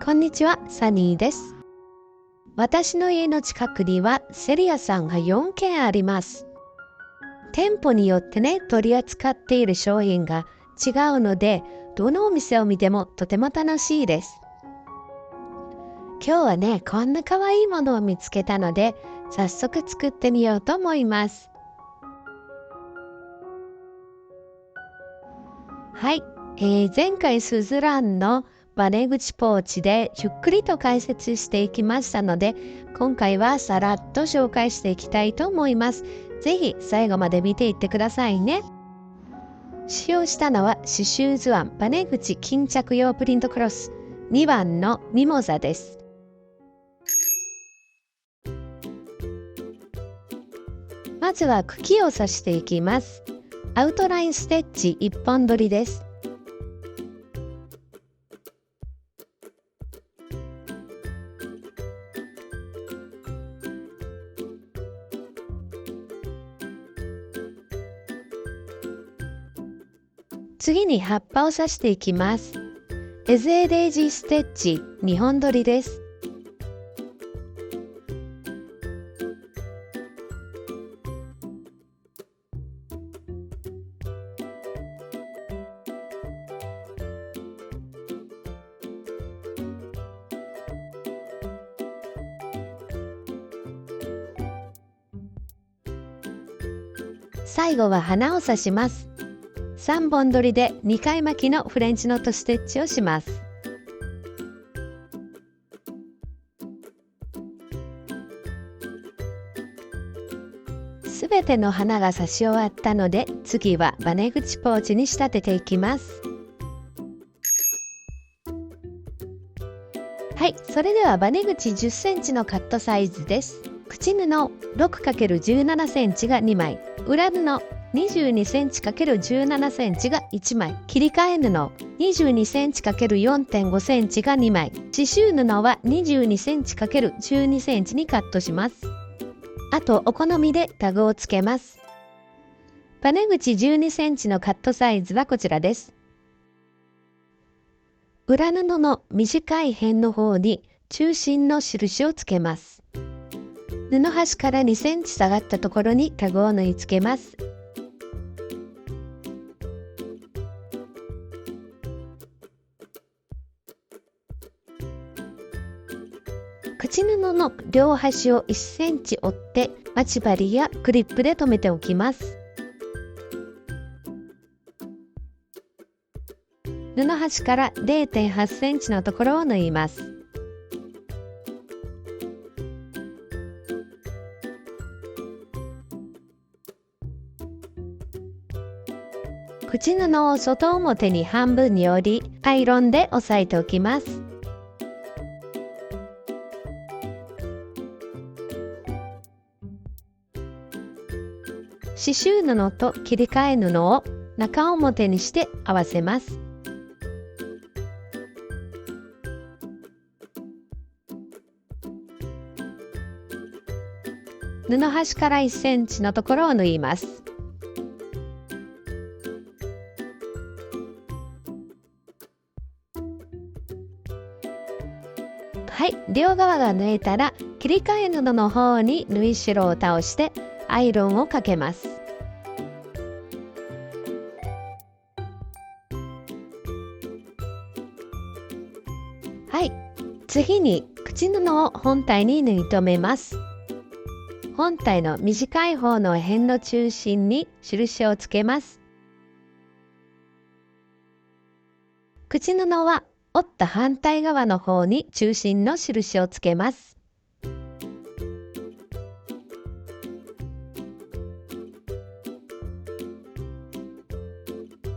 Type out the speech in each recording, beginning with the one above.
こんにちは、サニーです。私の家の近くにはセリアさんが4軒あります。店舗によってね、取り扱っている商品が違うので、どのお店を見てもとても楽しいです。今日はね、こんな可愛いものを見つけたので、早速作ってみようと思います。はい、前回スズランのバネ口ポーチでゆっくりと解説していきましたので、今回はさらっと紹介していきたいと思います。ぜひ最後まで見ていってくださいね。使用したのは刺繍図案バネ口巾着用プリントクロス2番のミモザです。まずは茎を刺していきます。アウトラインステッチ1本取りです。次に葉っぱを刺していきます。エズエデージステッチ2本取りです。最後は花を刺します。3本取りで2回巻きのフレンチノットステッチをします。すべての花が刺し終わったので、次はバネ口ポーチに仕立てていきます。はい、それではバネ口10センチのカットサイズです。口布 6×17 センチが2枚、裏布22センチ ×17 センチが1枚、切り替え布22センチ ×4.5 センチが2枚、刺繍布は22センチ ×12 センチにカットします。あとお好みでタグをつけます。バネ口12センチのカットサイズはこちらです。裏布の短い辺の方に中心の印をつけます。布端から2センチ下がったところにタグを縫い付けます。口布の両端を1センチ折って待ち針やクリップで留めておきます。布端から 0.8 センチのところを縫います。口布を外表に半分に折り、アイロンで押さえておきます。刺繍布と切り替え布を中表にして合わせます。布端から1センチのところを縫います。はい、両側が縫えたら切り替え布の方に縫い代を倒してアイロンをかけます。はい、次に口布を本体に縫い留めます。本体の短い方の辺の中心に印をつけます。口布は折った反対側の方に中心の印をつけます。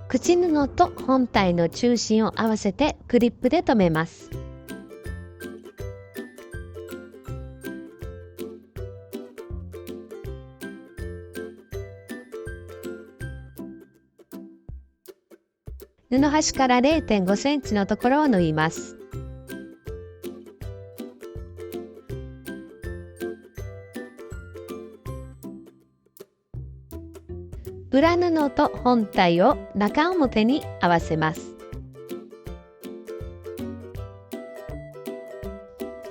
口布と本体の中心を合わせてクリップで留めます。布端から 0.5 センチのところを縫います。裏布と本体を中表に合わせます。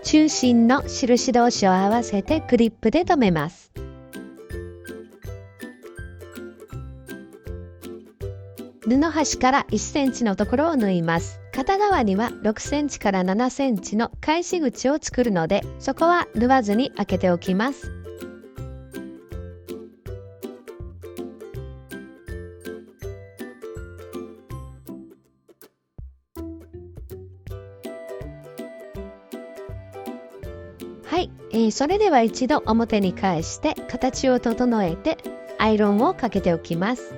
中心の印同士を合わせてクリップで留めます。布端から1センチのところを縫います。片側には6センチから7センチの返し口を作るので、そこは縫わずに開けておきます。はい、それでは一度表に返して形を整えてアイロンをかけておきます。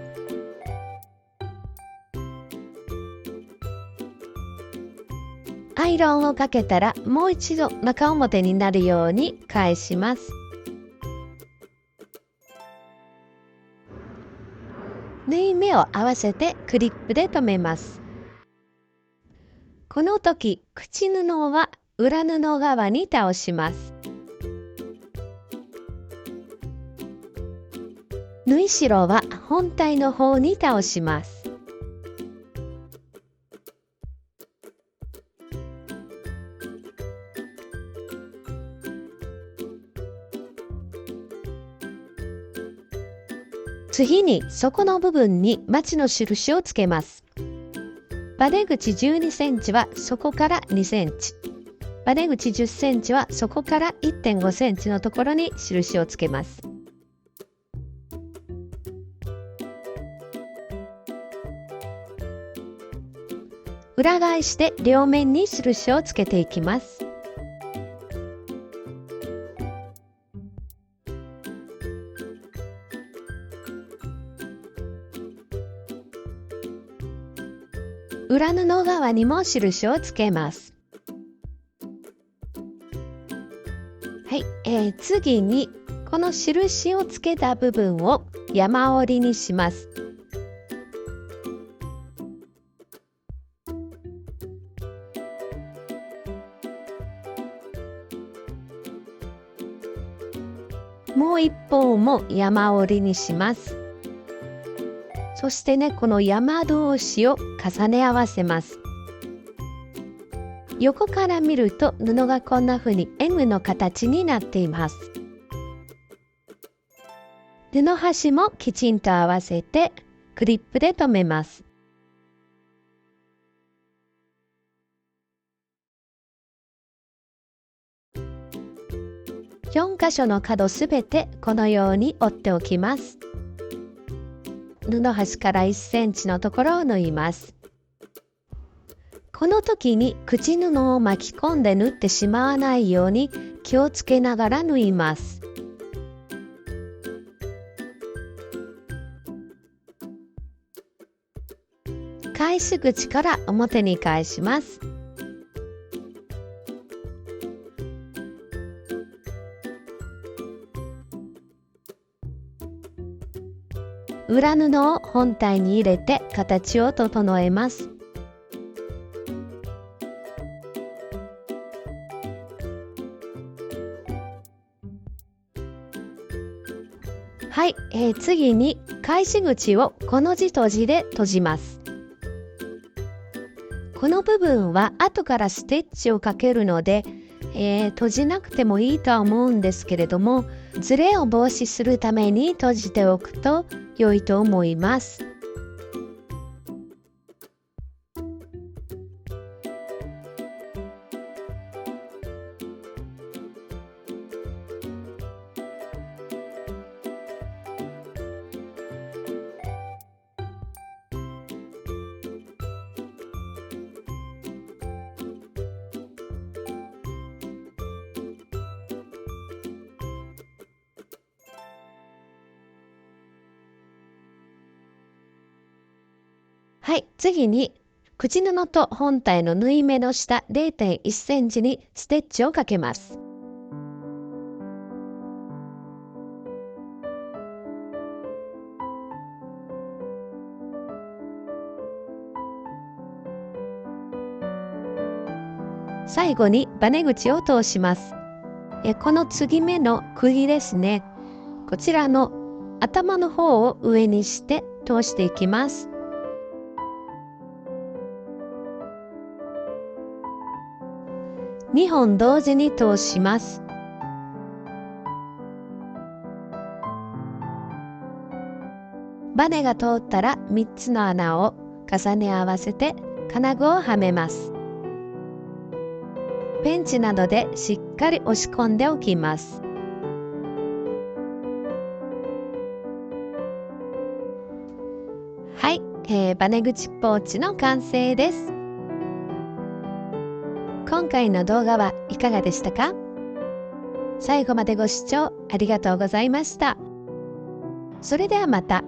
アイロンをかけたらもう一度中表になるように返します。縫い目を合わせてクリップで留めます。この時、口布は裏布側に倒します。縫い代は本体の方に倒します。次に底の部分にマチの印をつけます。バネ口12センチは底から2センチ。バネ口10センチは底から 1.5 センチのところに印をつけます。裏返して両面に印をつけていきます。裏布側にも印をつけます。はい、次にこの印をつけた部分を山折りにします。もう一方も山折りにします。そしてね、この山同士を重ね合わせます。横から見ると布がこんな風に M の形になっています。布端もきちんと合わせてクリップで留めます。4箇所の角すべてこのように折っておきます。布端から1センチのところを縫います。この時に口布を巻き込んで縫ってしまわないように気をつけながら縫います。返し口から表に返します。裏布を本体に入れて形を整えます。はい、次に返し口をコの字閉じで閉じます。この部分は後からステッチをかけるので、閉じなくてもいいとは思うんですけれども、ズレを防止するために閉じておくと良いと思います。はい、次に口布と本体の縫い目の下 0.1 センチにステッチをかけます。最後にバネ口を通します。この継ぎ目の釘ですね。こちらの頭の方を上にして通していきます。2本同時に通します。バネが通ったら3つの穴を重ね合わせて金具をはめます。ペンチなどでしっかり押し込んでおきます。はい、バネ口ポーチの完成です。今回の動画はいかがでしたか？最後までご視聴ありがとうございました。それではまた。